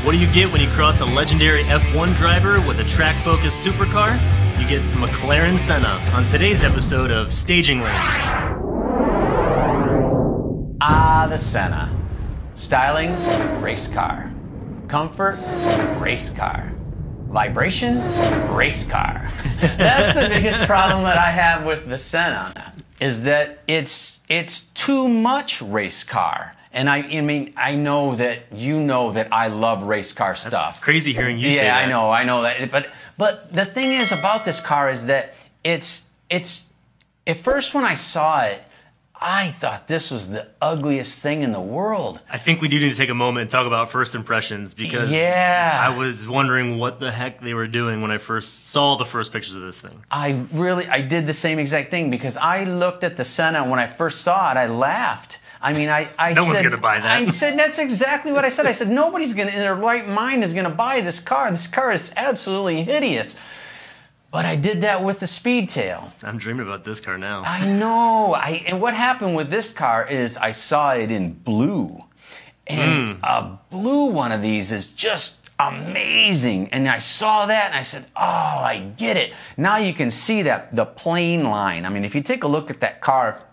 What do you get when you cross a legendary F1 driver with a track-focused supercar? You get McLaren Senna on today's episode of Staging Lane. Ah, the Senna. Styling, race car. Comfort, race car. Vibration, race car. That's the biggest problem that I have with the Senna, is that it's too much race car. And I mean, I know that you know that I love race car stuff. That's crazy hearing you say that. Yeah, I know that. But the thing is about this car is that it's at first when I saw it, I thought this was the ugliest thing in the world. I think we do need to take a moment and talk about first impressions, because I was wondering what the heck they were doing when I first saw the first pictures of this thing. I did the same exact thing, because I looked at the Senna, and when I first saw it, I laughed. I mean, I said... No one's going to buy that. I said, that's exactly what I said. I said, nobody's going to, in their right mind, is going to buy this car. This car is absolutely hideous. But I did that with the Speedtail. I'm dreaming about this car now. I know. And what happened with this car is I saw it in blue. And a blue one of these is just amazing. And I saw that and I said, oh, I get it. Now you can see that, the plane line. I mean, if you take a look at that car,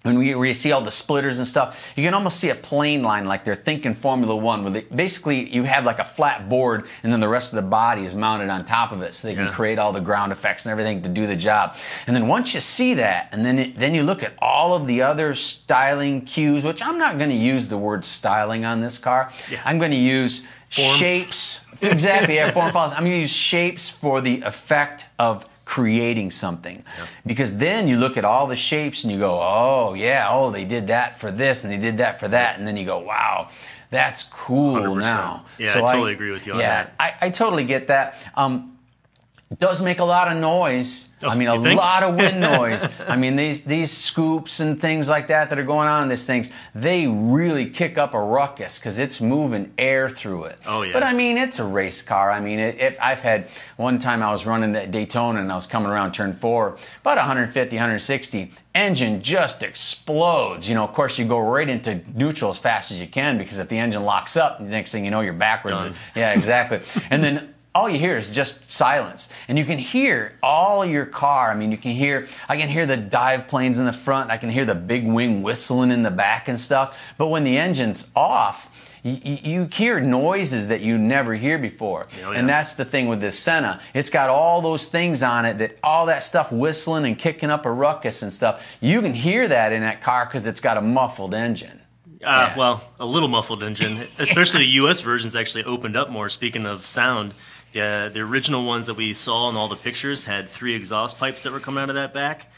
and where you see all the splitters and stuff, you can almost see a plane line like they're thinking Formula One, where basically you have like a flat board and then the rest of the body is mounted on top of it, so they can create all the ground effects and everything to do the job. And then once you see that, and then you look at all of the other styling cues, which I'm not going to use the word styling on this car. Yeah. I'm going to use shapes. Exactly, yeah, form follows. I'm going to use shapes for the effect of creating something. Because then you look at all the shapes and you go, oh yeah, oh, they did that for this and they did that for that, and then you go, wow, that's cool 100%. Now. Yeah, so I totally agree with you on that. I totally get that. It does make a lot of noise. I mean, a lot of wind noise. I mean, these scoops and things like that are going on in these things, they really kick up a ruckus because it's moving air through it. Oh, yeah. But, I mean, it's a race car. I mean, if I've had one time I was running at Daytona and I was coming around turn 4, about 150, 160, engine just explodes. You know, of course, you go right into neutral as fast as you can, because if the engine locks up, the next thing you know, you're backwards. Done. Yeah, exactly. And then all you hear is just silence. And you can hear all your car. I mean, I can hear the dive planes in the front. I can hear the big wing whistling in the back and stuff. But when the engine's off, you hear noises that you never hear before. Oh, yeah. And that's the thing with this Senna. It's got all those things on it, all that stuff whistling and kicking up a ruckus and stuff. You can hear that in that car because it's got a muffled engine. Well, a little muffled engine, especially the U.S. versions actually opened up more. Speaking of sound, the original ones that we saw in all the pictures had 3 exhaust pipes that were coming out of that back,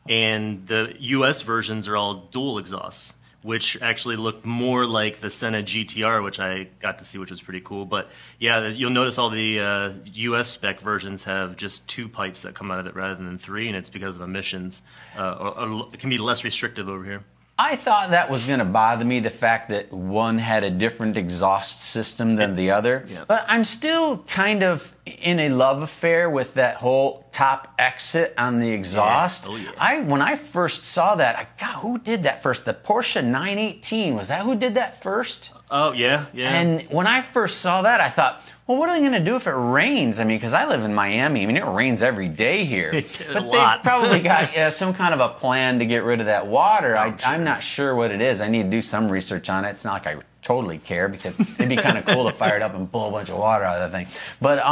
and the U.S. versions are all dual exhausts, which actually looked more like the Senna GTR, which I got to see, which was pretty cool. But yeah, you'll notice all the U.S. spec versions have just 2 pipes that come out of it rather than 3, and it's because of emissions. Or it can be less restrictive over here. I thought that was going to bother me, the fact that one had a different exhaust system than the other. Yeah. But I'm still kind of in a love affair with that whole top exit on the exhaust. Yeah. Oh, yeah. When I first saw that, who did that first? The Porsche 918, was that who did that first? Oh, yeah, yeah. And when I first saw that, I thought, well, what are they going to do if it rains? I mean, because I live in Miami. I mean, it rains every day here. But they probably got some kind of a plan to get rid of that water. I'm not sure what it is. I need to do some research on it. It's not like I totally care, because it'd be kind of cool to fire it up and pull a bunch of water out of that thing. But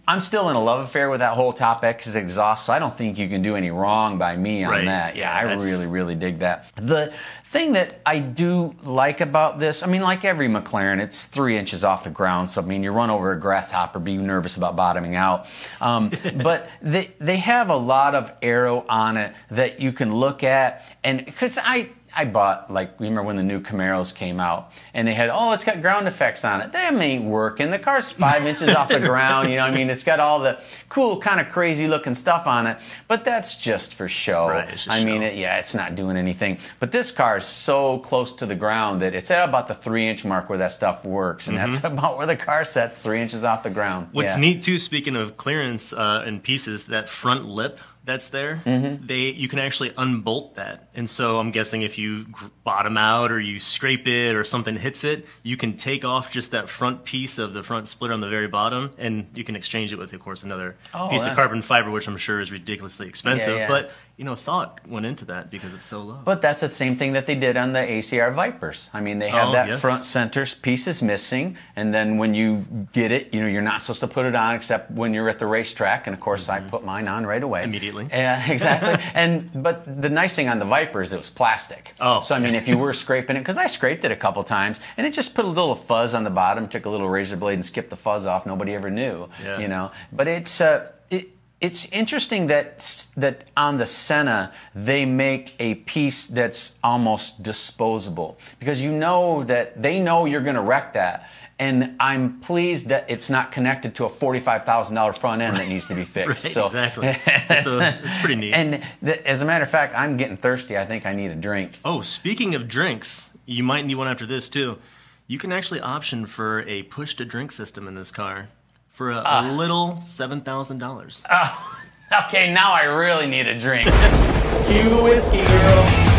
I'm still in a love affair with that whole top exit exhaust, so I don't think you can do any wrong by me on that. Yeah, I really, really dig that. The thing that I do like about this, I mean, like every McLaren, it's 3 inches off the ground, so I mean, you run over a grasshopper, be nervous about bottoming out. But they have a lot of aero on it that you can look at, and because I bought, like, remember when the new Camaros came out, and they had, oh, it's got ground effects on it. Them ain't working. The car's 5 inches off the ground, you know what I mean? It's got all the cool, kind of crazy looking stuff on it, but that's just for show. Right, it's just I mean, it's not doing anything. But this car is so close to the ground that it's at about the 3-inch mark where that stuff works, and that's about where the car sets, 3 inches off the ground. What's neat, too, speaking of clearance and pieces, that front lip that's there, you can actually unbolt that. And so I'm guessing if you bottom out or you scrape it or something hits it, you can take off just that front piece of the front splitter on the very bottom, and you can exchange it with, of course, another piece of carbon fiber, which I'm sure is ridiculously expensive. But thought went into that because it's so low. But that's the same thing that they did on the ACR Vipers. I mean, they have that front center piece is missing, and then when you get it, you're not supposed to put it on except when you're at the racetrack. And of course, I put mine on right away. Immediately. Yeah, exactly. But the nice thing on the Vipers, it was plastic. Oh. So I mean, if you were scraping it, because I scraped it a couple times, and it just put a little fuzz on the bottom, took a little razor blade and skipped the fuzz off. Nobody ever knew. Yeah. But it's interesting that on the Senna they make a piece that's almost disposable, because that they know you're going to wreck that. And I'm pleased that it's not connected to a $45,000 front end that needs to be fixed. Right, so, exactly. It's pretty neat. And as a matter of fact, I'm getting thirsty. I think I need a drink. Oh, speaking of drinks, you might need one after this too. You can actually option for a push-to-drink system in this car for a little $7,000. Oh, okay, now I really need a drink. Cue the whiskey, girl.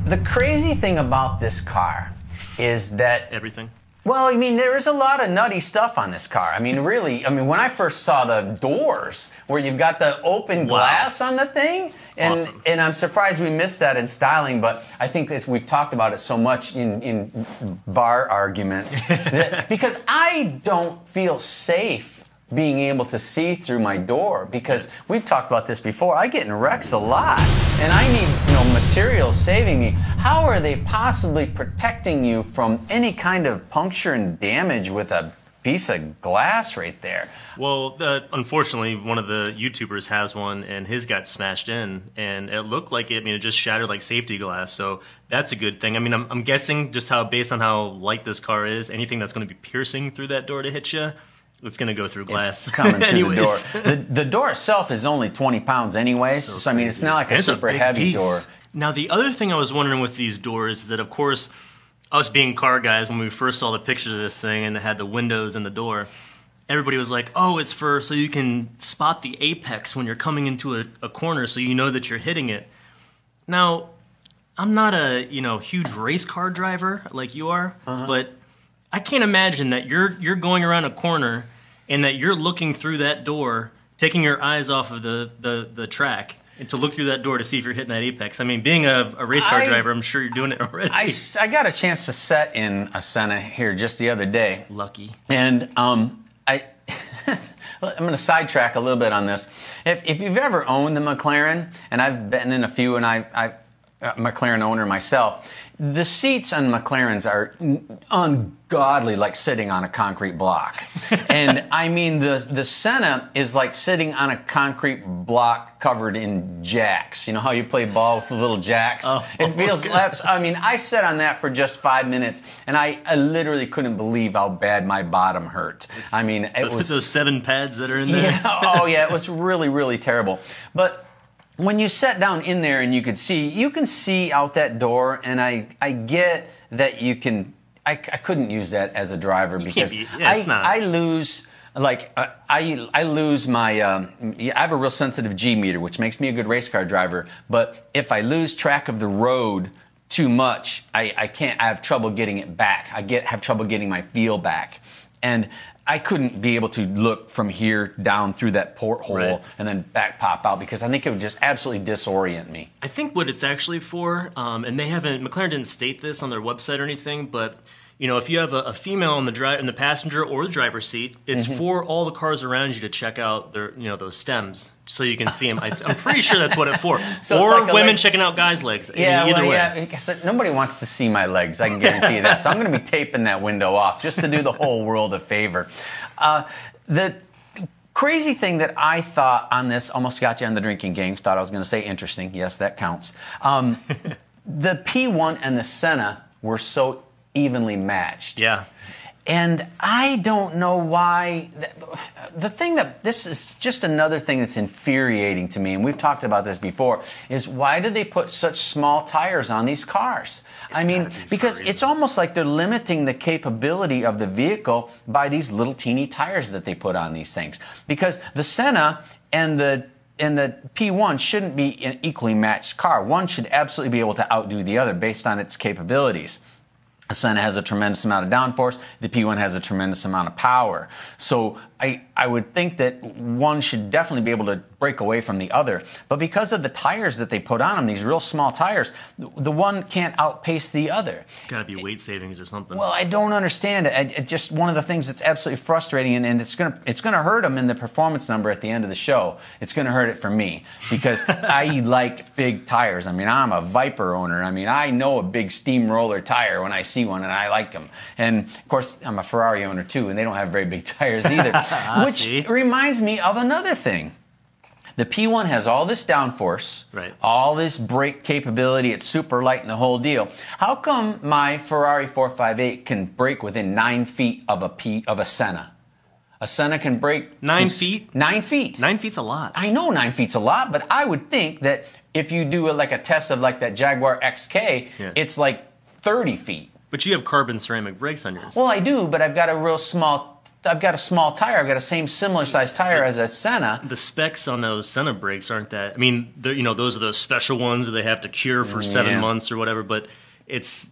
The crazy thing about this car is that... Everything? Well, I mean, there is a lot of nutty stuff on this car. I mean, really, when I first saw the doors, where you've got the open glass on the thing, and I'm surprised we missed that in styling, but I think we've talked about it so much in bar arguments, because I don't feel safe being able to see through my door, because we've talked about this before. I get in wrecks a lot, and I need material saving me. How are they possibly protecting you from any kind of puncture and damage with a piece of glass right there? Well, unfortunately, one of the YouTubers has one, and his got smashed in, and it looked like it just shattered like safety glass. So that's a good thing. I mean, I'm guessing just based on how light this car is, anything that's going to be piercing through that door to hit you, it's going to go through glass. It's coming through the door. The door itself is only 20 pounds anyways, so I mean, it's not like a super heavy door. Now, the other thing I was wondering with these doors is that, of course, us being car guys, when we first saw the pictures of this thing and it had the windows in the door, everybody was like, oh, it's so you can spot the apex when you're coming into a corner so you know that you're hitting it. Now, I'm not a huge race car driver like you are, but I can't imagine that you're going around a corner and that you're looking through that door, taking your eyes off of the track, and to look through that door to see if you're hitting that apex. I mean, being a race car driver, I'm sure you're doing it already. I got a chance to set in a Senna here just the other day. Lucky. And I'm going to sidetrack a little bit on this. If you've ever owned the McLaren, and I've been in a few, and I'm a McLaren owner myself, the seats on McLarens are ungodly, like sitting on a concrete block. And I mean, the Senna is like sitting on a concrete block covered in jacks. You know how you play ball with the little jacks? It feels laps. I mean, I sat on that for just 5 minutes, and I literally couldn't believe how bad my bottom hurt. I mean, it was those 7 pads that are in there. Yeah, oh yeah, it was really, really terrible. But when you sat down in there and you can see out that door, and I get that you can. I couldn't use that as a driver because I lose. I lose my. I have a real sensitive G meter, which makes me a good race car driver. But if I lose track of the road too much, I can't. I have trouble getting it back. Have trouble getting my feel back, and I couldn't be able to look from here down through that porthole and then back pop out, because I think it would just absolutely disorient me. I think what it's actually for, and McLaren didn't state this on their website or anything, but if you have a female in the passenger or the driver's seat, it's for all the cars around you to check out their those stems so you can see them. I'm pretty sure that's what it's for. So or it's like women checking out guys' legs. Yeah, either way. Yeah. Nobody wants to see my legs. I can guarantee you that. So I'm going to be taping that window off just to do the whole world a favor. The crazy thing that I thought on this, almost got you on the drinking game. Thought I was going to say interesting. Yes, that counts. The P1 and the Senna were so evenly matched. Yeah. And I don't know why. The thing that, this is just another thing that's infuriating to me, and we've talked about this before, is why do they put such small tires on these cars? I mean, because it's almost like they're limiting the capability of the vehicle by these little teeny tires that they put on these things. Because the Senna and the P1 shouldn't be an equally matched car. One should absolutely be able to outdo the other based on its capabilities. The Senna has a tremendous amount of downforce. The P1 has a tremendous amount of power. So I would think that one should definitely be able to break away from the other. But because of the tires that they put on them, these real small tires, the one can't outpace the other. It's got to be weight savings or something. Well, I don't understand it. It's just one of the things that's absolutely frustrating, and it's gonna hurt them in the performance number at the end of the show. It's gonna hurt it for me because I like big tires. I mean, I'm a Viper owner. I mean, I know a big steamroller tire when I see one, and I like them. And of course, I'm a Ferrari owner too, and they don't have very big tires either. Which reminds me of another thing. The P1 has all this downforce, right, all this brake capability, it's super light and the whole deal. How come my Ferrari 458 can brake within 9 feet of a Senna? A Senna can brake 9 feet? 9 feet. 9 feet's a lot. I know 9 feet's a lot, but I would think that if you do like a test of like that Jaguar XK, it's like 30 feet. But you have carbon ceramic brakes on yours. Well, I do, but I've got a small tire. I've got a similar size tire as a Senna. The specs on those Senna brakes aren't that. I mean, you know, those are those special ones that they have to cure for 7 months or whatever. But it's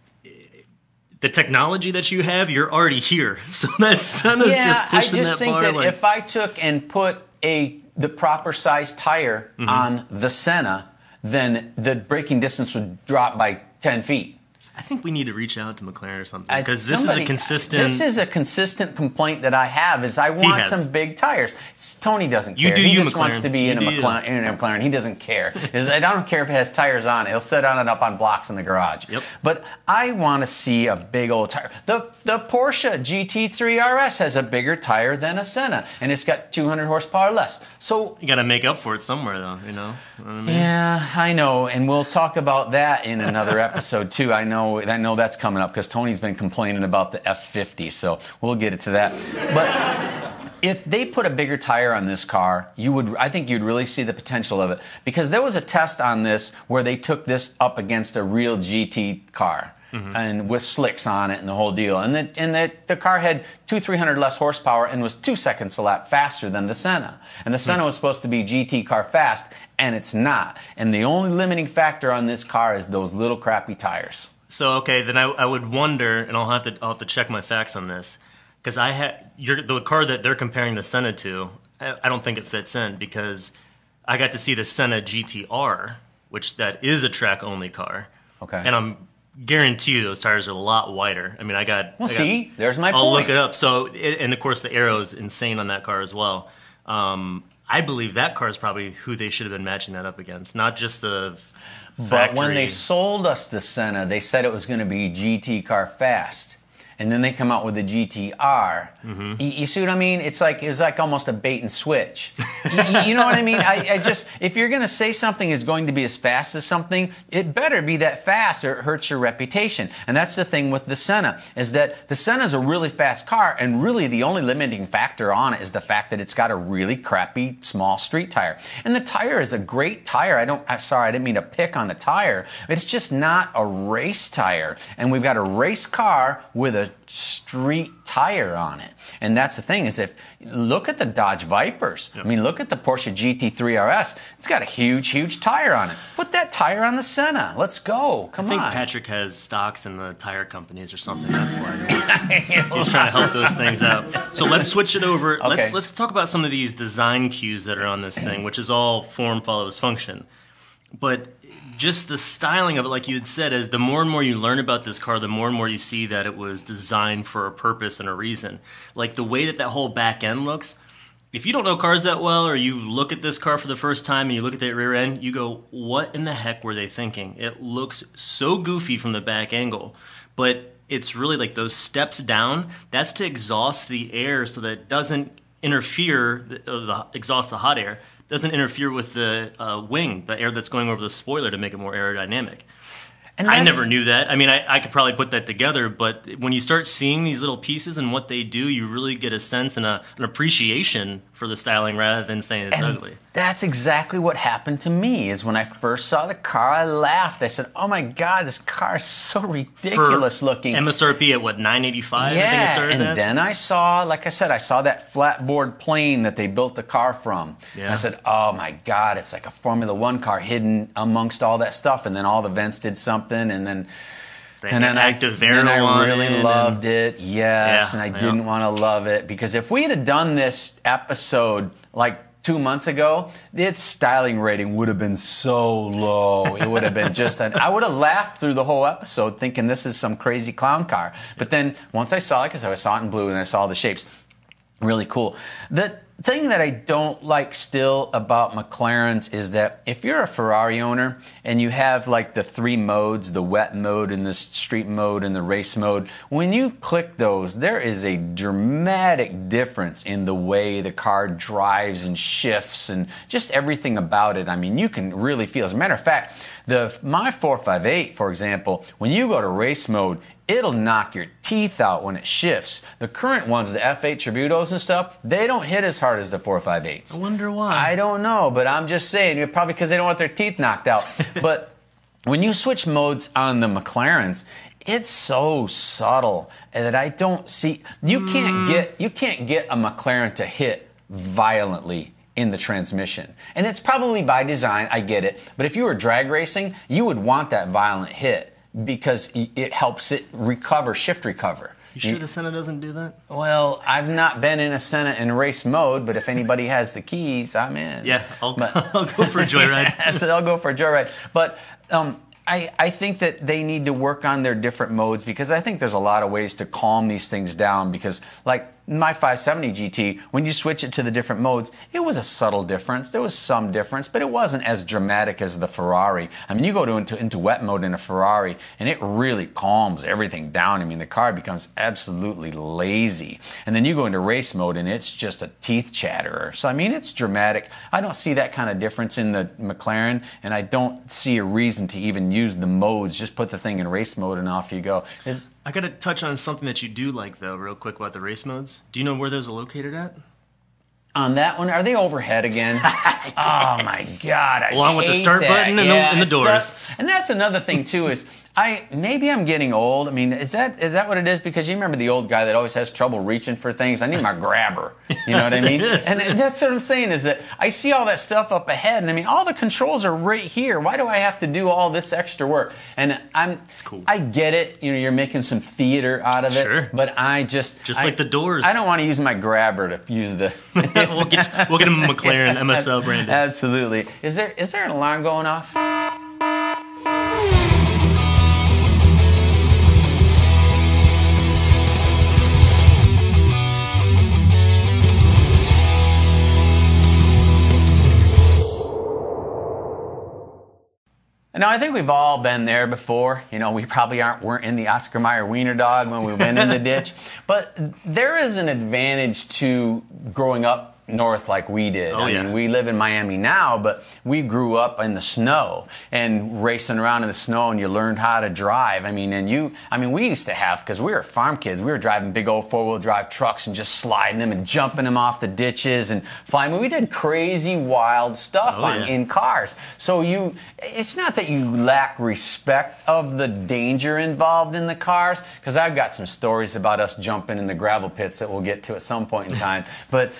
the technology that you have. You're already here, so that Senna's just pushing that bar. I just think that if I took and put the proper size tire on the Senna, then the braking distance would drop by 10 feet. I think we need to reach out to McLaren or something because this is a consistent. This is a consistent complaint that I have. Is I want some big tires. Tony doesn't care. He just wants to be in a McLaren. He doesn't care. I don't care if it has tires on it. He'll set on it up on blocks in the garage. Yep. But I want to see a big old tire. The Porsche GT3 RS has a bigger tire than a Senna, and it's got 200 horsepower less. So you got to make up for it somewhere, though. You know what I mean? Yeah, I know, and we'll talk about that in another episode too. I know that's coming up because Tony's been complaining about the F50, so we'll get to that. But if they put a bigger tire on this car, I think you'd really see the potential of it. Because there was a test on this where they took this up against a real GT car. And with slicks on it and the whole deal. And the car had 200-300 less horsepower and was 2 seconds a lap faster than the Senna. And the Senna was supposed to be GT car fast, and it's not. And the only limiting factor on this car is those little crappy tires. So, okay, then I would wonder, and I'll have to check my facts on this, because the car that they're comparing the Senna to, I don't think it fits in, because I got to see the Senna GTR, which that is a track-only car. Okay. And I'm guarantee you those tires are a lot wider. I mean, there's my point. I'll look it up. So, and of course, the aero is insane on that car as well. I believe that car is probably who they should have been matching that up against, not just the factory. But when they sold us the Senna, they said it was going to be GT car fast. And then they come out with the GTR. You see what I mean? It was like almost a bait and switch. You know what I mean? If you're going to say something is going to be as fast as something, it better be that fast or it hurts your reputation. And that's the thing with the Senna, is that the Senna is a really fast car, and really the only limiting factor on it is the fact that it's got a really crappy small street tire. And the tire is a great tire. I'm sorry, I didn't mean to pick on the tire. It's just not a race tire. And we've got a race car with a street tire on it. And that's the thing, is look at the Dodge Vipers. Yep. I mean, look at the Porsche GT3 RS. It's got a huge, huge tire on it. Put that tire on the Senna. Let's go. Come on. I think Patrick has stocks in the tire companies or something. That's why he's trying to help those things out. So let's switch it over. Okay. Let's talk about some of these design cues that are on this thing, which is all form follows function. But just the styling of it, like you had said, is the more and more you learn about this car, the more and more you see that it was designed for a purpose and a reason. Like the way that whole back end looks, if you don't know cars that well, or you look at this car for the first time and you look at that rear end, you go, what in the heck were they thinking? It looks so goofy from the back angle, but it's really like those steps down, that's to exhaust the air so that it doesn't interfere, exhaust the hot air, doesn't interfere with the wing, the air that's going over the spoiler, to make it more aerodynamic. And I never knew that. I mean, I could probably put that together, but when you start seeing these little pieces and what they do, you really get a sense and an appreciation for the styling rather than saying it's ugly. That's exactly what happened to me. Is when I first saw the car, I laughed. I said, "Oh my God, this car is so ridiculous looking." MSRP at what, $985? Yeah, I think it started and then I saw, like I said, I saw that flatboard plane that they built the car from. Yeah. And I said, "Oh my God, it's like a Formula One car hidden amongst all that stuff." And then all the vents did something, and then. And then I really loved it, yes, and I didn't want to love it, because if we had done this episode like 2 months ago, its styling rating would have been so low. It would have been just, I would have laughed through the whole episode thinking this is some crazy clown car. But then once I saw it, because I saw it in blue and I saw the shapes, really cool. The thing that I don't like still about McLarens is that if you're a Ferrari owner and you have like the 3 modes, the wet mode and the street mode and the race mode, when you click those, there is a dramatic difference in the way the car drives and shifts and just everything about it. I mean, you can really feel. As a matter of fact, my 458, for example, when you go to race mode, it'll knock your teeth out when it shifts. The current ones, the F8 Tributos and stuff, they don't hit as hard as the 458s. I wonder why. I don't know, but I'm just saying, probably because they don't want their teeth knocked out. But when you switch modes on the McLarens, it's so subtle that I don't see. You can't get a McLaren to hit violently in the transmission. And it's probably by design, I get it. But if you were drag racing, you would want that violent hit, because it helps it shift recover. You sure the Senna doesn't do that? Well, I've not been in a Senna in race mode, but if anybody has the keys, I'm in. Yeah, I'll go for a joyride. So I'll go for a joyride. But I think that they need to work on their different modes, because I think there's a lot of ways to calm these things down, because like my 570 GT, when you switch it to the different modes, it was a subtle difference. There was some difference, but it wasn't as dramatic as the Ferrari. I mean, you go into wet mode in a Ferrari, and it really calms everything down. I mean, the car becomes absolutely lazy. And then you go into race mode, and it's just a teeth chatterer. So, I mean, it's dramatic. I don't see that kind of difference in the McLaren, and I don't see a reason to even use the modes. Just put the thing in race mode, and off you go. I got to touch on something that you do like, though, real quick about the race modes. Do you know where those are located at? On that one, are they overhead again? Oh my God! Along with the start button and the doors. And that's another thing too. Is maybe I'm getting old. I mean, is that what it is? Because you remember the old guy that always has trouble reaching for things. I need my grabber. You know what I mean? And that's what I'm saying, is that I see all that stuff up ahead, and I mean, all the controls are right here. Why do I have to do all this extra work? And it's cool. I get it. You know, you're making some theater out of it. Sure. But like the doors. I don't want to use my grabber to use the. we'll get him a McLaren MSL branded. Absolutely. Is there an alarm going off? Now, I think we've all been there before. You know, we probably weren't in the Oscar Mayer wiener dog when we went in the ditch. But there is an advantage to growing up north like we did. I mean, we live in Miami now, but we grew up in the snow and racing around in the snow, and you learned how to drive. I mean, we used to have, because we were farm kids, we were driving big old 4-wheel drive trucks and just sliding them and jumping them off the ditches and flying. I mean, we did crazy, wild stuff in cars. So it's not that you lack respect of the danger involved in the cars, because I've got some stories about us jumping in the gravel pits that we'll get to at some point in time. But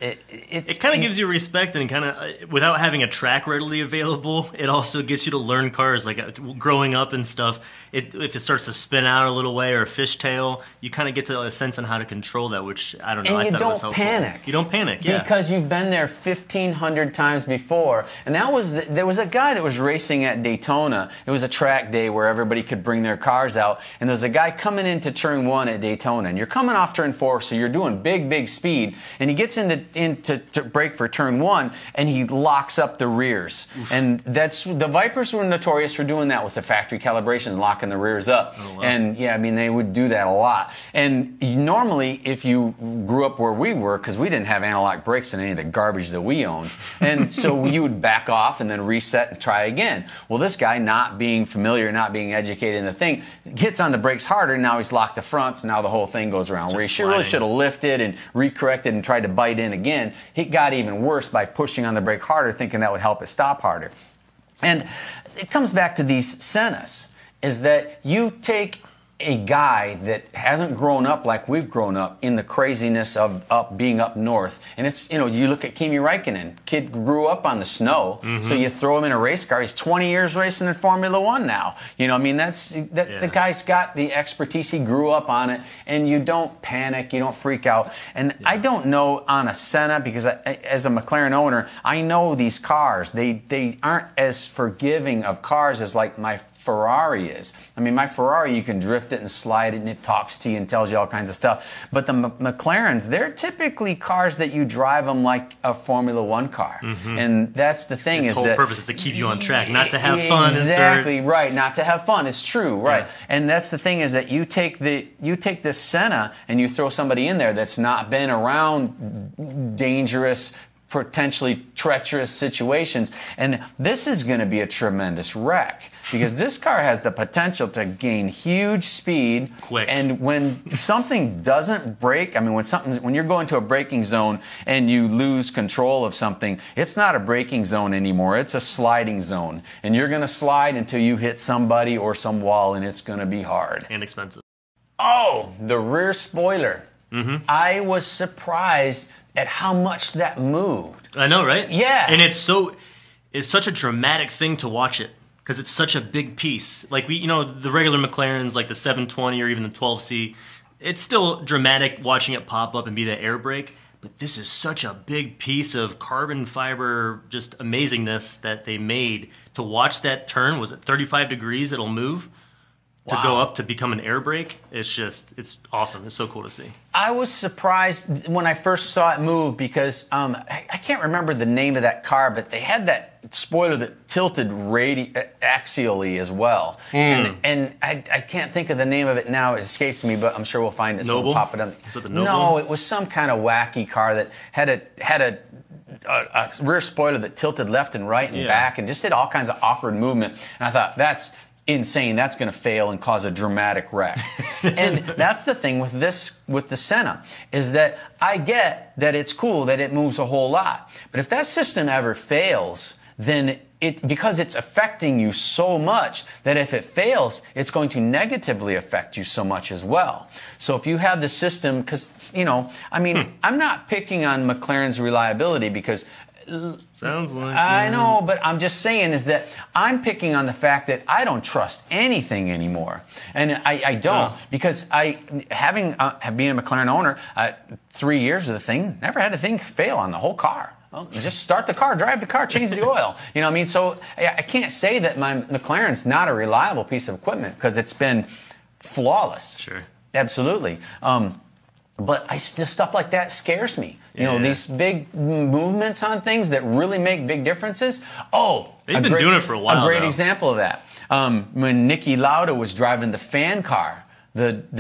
it kind of gives you respect, and kind of without having a track readily available, it also gets you to learn cars. Like growing up and stuff, if it starts to spin out a little way or a fishtail, you kind of get to a sense on how to control that, which I don't know. And I thought you it was helpful. panic. You don't panic, yeah, because you've been there 1,500 times before. And there was a guy that was racing at Daytona. It was a track day where everybody could bring their cars out, and there was a guy coming into turn 1 at Daytona, and you're coming off turn 4, so you're doing big speed, and he gets into in to brake for turn 1, and he locks up the rears. Oof. And that's the Vipers were notorious for doing that with the factory calibration, locking the rears up. Oh, wow. And yeah, I mean, they would do that a lot. And normally, if you grew up where we were, because we didn't have analog brakes in any of the garbage that we owned, and so you would back off and then reset and try again. Well, this guy, not being familiar, not being educated in the thing, hits on the brakes harder. Now he's locked the fronts. Now the whole thing goes around. Where he really should have lifted and recorrected and tried to bite in again. It got even worse by pushing on the brake harder, thinking that would help it stop harder. And it comes back to these Sennas, is that you take a guy that hasn't grown up like we've grown up in the craziness of being up north. And it's, you look at Kimi Räikkönen. Kid grew up on the snow, so you throw him in a race car. He's 20 years racing in Formula One now. I mean, the guy's got the expertise. He grew up on it, and you don't panic, you don't freak out. And I don't know on a Senna, because as a McLaren owner, I know these cars. They aren't as forgiving of cars as like my Ferrari is. I mean, my Ferrari, you can drift it and slide it, and it talks to you and tells you all kinds of stuff. But the McLarens, they're typically cars that you drive them like a Formula One car. And that's the thing. Its whole purpose is to keep you on track, not to have fun. Exactly, right. Not to have fun. It's true, right. Yeah. And that's the thing, is that you take this Senna and you throw somebody in there that's not been around dangerous, potentially treacherous situations, and this is going to be a tremendous wreck, because this car has the potential to gain huge speed quick. And when something doesn't brake, I mean, when you're going to a braking zone and you lose control of something, it's not a braking zone anymore, it's a sliding zone, and you're going to slide until you hit somebody or some wall, and it's going to be hard and expensive. Oh, the rear spoiler. I was surprised at how much that moved. I know, right? Yeah. And it's such a dramatic thing to watch it, because it's such a big piece. Like the regular McLarens, like the 720 or even the 12C, it's still dramatic watching it pop up and be that air brake. But this is such a big piece of carbon fiber, just amazingness that they made to watch that turn. Was it 35 degrees? It'll move. To go up to become an air brake, it's awesome. It's so cool to see. I was surprised when I first saw it move, because I can't remember the name of that car, but they had that spoiler that tilted axially as well. And I can't think of the name of it now. It escapes me, but I'm sure we'll find it. Noble? Pop it up. Was it the Noble? No, it was some kind of wacky car that had a rear spoiler that tilted left and right and back, and just did all kinds of awkward movement. And I thought, that's insane. That's going to fail and cause a dramatic wreck. And that's the thing with the Senna, is that I get that it's cool that it moves a whole lot. But if that system ever fails, then because it's affecting you so much, that if it fails, it's going to negatively affect you so much as well. So if you have the system, because, I mean, I'm not picking on McLaren's reliability, because sounds like I know, but I'm just saying is that I'm picking on the fact that I don't trust anything anymore, and I don't, because being a McLaren owner, 3 years of the thing, never had a thing fail on the whole car. Well, just start the car, drive the car, change the oil. You know what I mean? So I can't say that my McLaren's not a reliable piece of equipment, because it's been flawless. Sure. Absolutely. But stuff like that scares me. These big movements on things that really make big differences. Oh, they've been doing it for a while. A great example of that. When Niki Lauda was driving the fan car that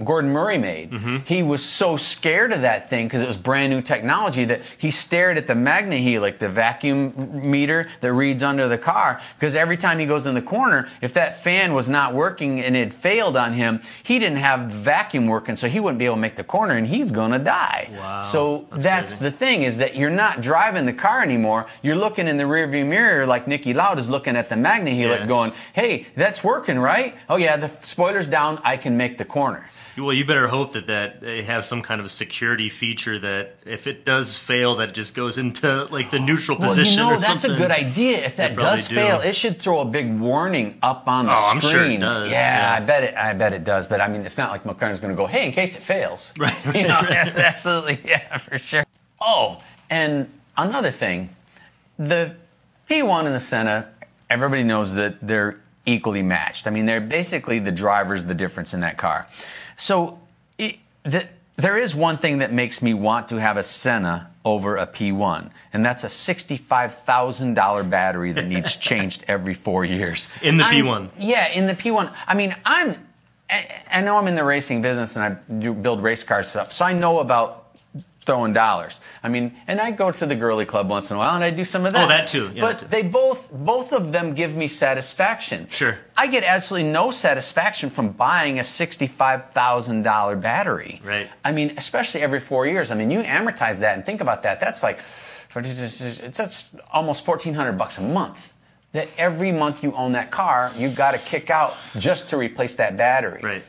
Gordon Murray made. He was so scared of that thing, because it was brand new technology, that he stared at the MagnaHelic, the vacuum meter that reads under the car, because every time he goes in the corner, if that fan was not working and it failed on him, he didn't have the vacuum working, so he wouldn't be able to make the corner, and he's going to die. Wow, so that's the thing, is that you're not driving the car anymore. You're looking in the rearview mirror like Niki Lauda's looking at the MagnaHelic going, hey, that's working, right? Oh, yeah, the spoiler's down, I can make the corner. Well, you better hope that they have some kind of security feature that if it does fail, that just goes into like the neutral position or something. That's a good idea. If that does fail, it should throw a big warning up on the screen. I'm sure it does. Yeah, I bet it does. But I mean, it's not like McLaren's going to go, hey, in case it fails. Right. Absolutely, yeah, for sure. Oh, and another thing, the P1 and the Senna, everybody knows that they're equally matched. I mean, they're basically the driver's the difference in that car. So there is one thing that makes me want to have a Senna over a P1, and that's a $65,000 battery that needs changed every 4 years. In the P1. Yeah, in the P1. I mean, I know I'm in the racing business and I build race car stuff, so I know about throwing dollars. I mean, and I go to the girly club once in a while and I do some of that. Oh, that too. Yeah, but that too. they both of them give me satisfaction. Sure. I get absolutely no satisfaction from buying a $65,000 battery. Right. I mean, especially every 4 years. I mean, you amortize that and think about that. That's like, that's almost $1,400 a month. That every month you own that car, you've got to kick out just to replace that battery. Right.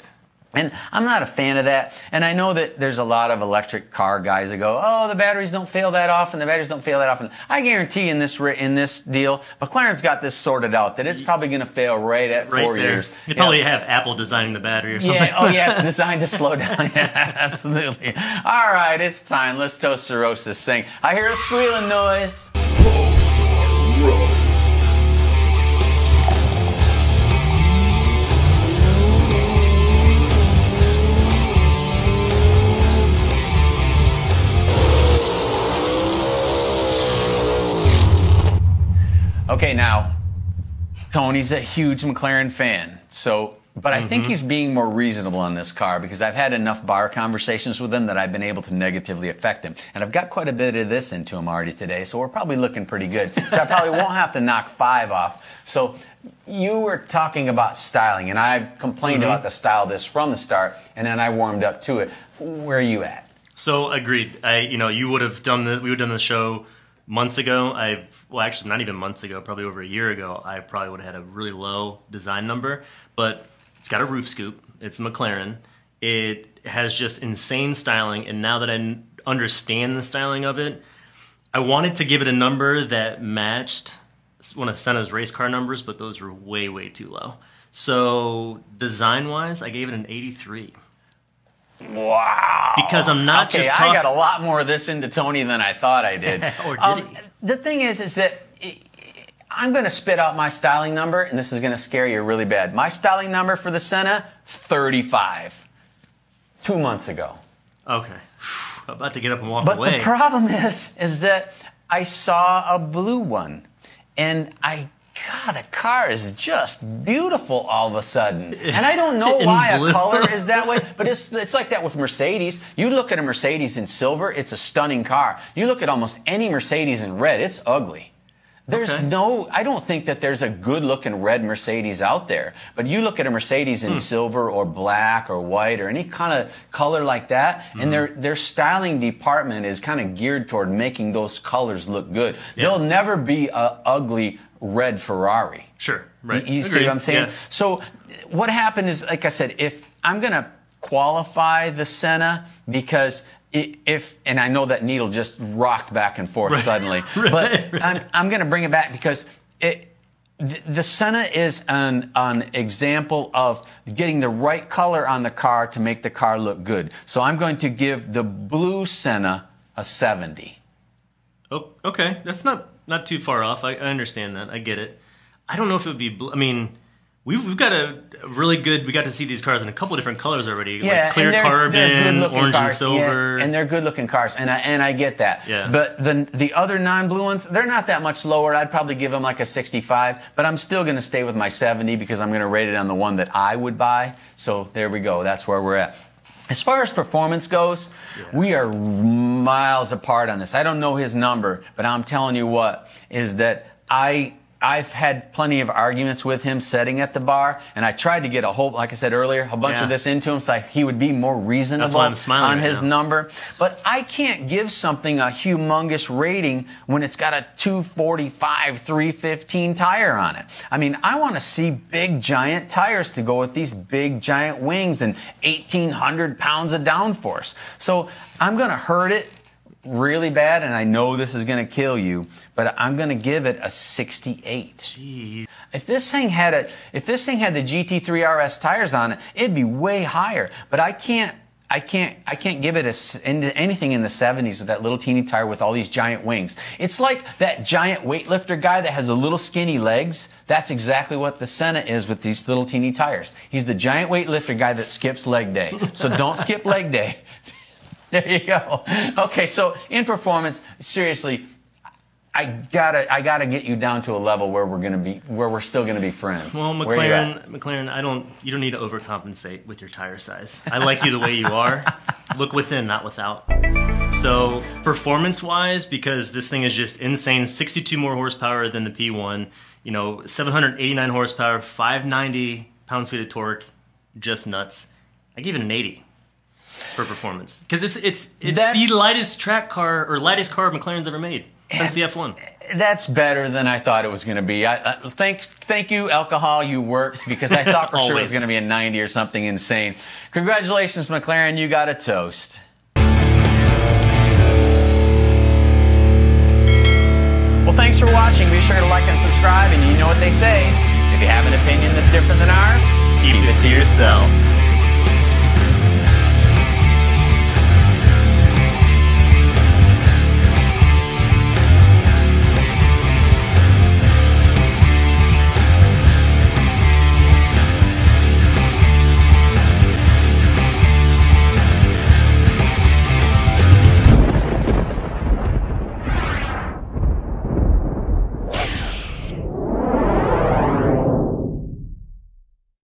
And I'm not a fan of that. And I know that there's a lot of electric car guys that go, oh, the batteries don't fail that often, the batteries don't fail that often. I guarantee in this deal, McLaren's got this sorted out, that it's probably going to fail right at 4 years. You probably have Apple designing the battery or something. Yeah, oh yeah, it's designed to slow down. Yeah, absolutely. All right, it's time. Let's toast to roast this thing. I hear a squealing noise. Toast or roast. Okay, now, Tony's a huge McLaren fan, but I think he's being more reasonable on this car because I've had enough bar conversations with him that I've been able to negatively affect him. And I've got quite a bit of this into him already today, so we're probably looking pretty good. So I probably won't have to knock 5 off. So you were talking about styling, and I've complained about the style of this from the start, and then I warmed up to it. Where are you at? So agreed. You would have done this. We would have done the show months ago. Well, actually, not even months ago, probably over a year ago, I probably would have had a really low design number. But it's got a roof scoop. It's McLaren. It has just insane styling. And now that I understand the styling of it, I wanted to give it a number that matched one of Senna's race car numbers, but those were way, way too low. So design-wise, I gave it an 83. Wow. Because I'm not just I got a lot more of this into Tony than I thought I did. Or did he? The thing is that I'm going to spit out my styling number, and this is going to scare you really bad. My styling number for the Senna, 35. 2 months ago. Okay. I'm about to get up and walk away. But the problem is that I saw a blue one, and God, the car is just beautiful all of a sudden. And I don't know why a color is that way, but it's like that with Mercedes. You look at a Mercedes in silver, it's a stunning car. You look at almost any Mercedes in red, it's ugly. I don't think that there's a good-looking red Mercedes out there. But you look at a Mercedes in silver or black or white or any kind of color like that, and their styling department is kind of geared toward making those colors look good. Yeah. There'll never be a ugly red Ferrari. Sure, right. You see what I'm saying? Yeah. So what happened is, like I said, if I'm going to qualify the Senna because and I know that needle just rocked back and forth suddenly, but I'm going to bring it back because the Senna is an example of getting the right color on the car to make the car look good. So I'm going to give the blue Senna a 70. Oh, okay. That's not too far off. I understand that. I get it. I don't know if it would be blue. I mean, we've got a really good. We got to see these cars in a couple different colors already. Yeah, like clear carbon, orange and silver. Yeah, and they're good-looking cars, and I get that. Yeah. But the other non-blue ones, they're not that much lower. I'd probably give them like a 65, but I'm still going to stay with my 70 because I'm going to rate it on the one that I would buy. So there we go. That's where we're at. As far as performance goes, we are miles apart on this. I don't know his number, but I'm telling you what, is that I've had plenty of arguments with him sitting at the bar, and I tried to get like I said earlier, a bunch of this into him so he would be more reasonable on his number. But I can't give something a humongous rating when it's got a 245, 315 tire on it. I mean, I want to see big, giant tires to go with these big, giant wings and 1,800 pounds of downforce. So I'm going to hurt it really bad, and I know this is going to kill you, but I'm going to give it a 68. Jeez. If this thing had the GT3 RS tires on it, it'd be way higher. But I can't give it anything in the 70s with that little teeny tire with all these giant wings. It's like that giant weightlifter guy that has the little skinny legs. That's exactly what the Senna is with these little teeny tires. He's the giant weightlifter guy that skips leg day. So don't skip leg day. There you go. Okay, so in performance, seriously, I gotta get you down to a level where we're still gonna be friends. Well, McLaren, you don't need to overcompensate with your tire size. I like you the way you are. Look within, not without. So performance-wise, because this thing is just insane, 62 more horsepower than the P1. 789 horsepower, 590 pounds-feet of torque, just nuts. I give it an 80 for performance because it's the lightest track car or lightest car McLaren's ever made since the F1. That's better than I thought it was going to be. Thank you, alcohol. You worked because I thought for sure it was going to be a 90 or something insane. Congratulations, McLaren. You got a toast. Well, thanks for watching. Be sure to like and subscribe. And you know what they say: if you have an opinion that's different than ours, keep it to yourself.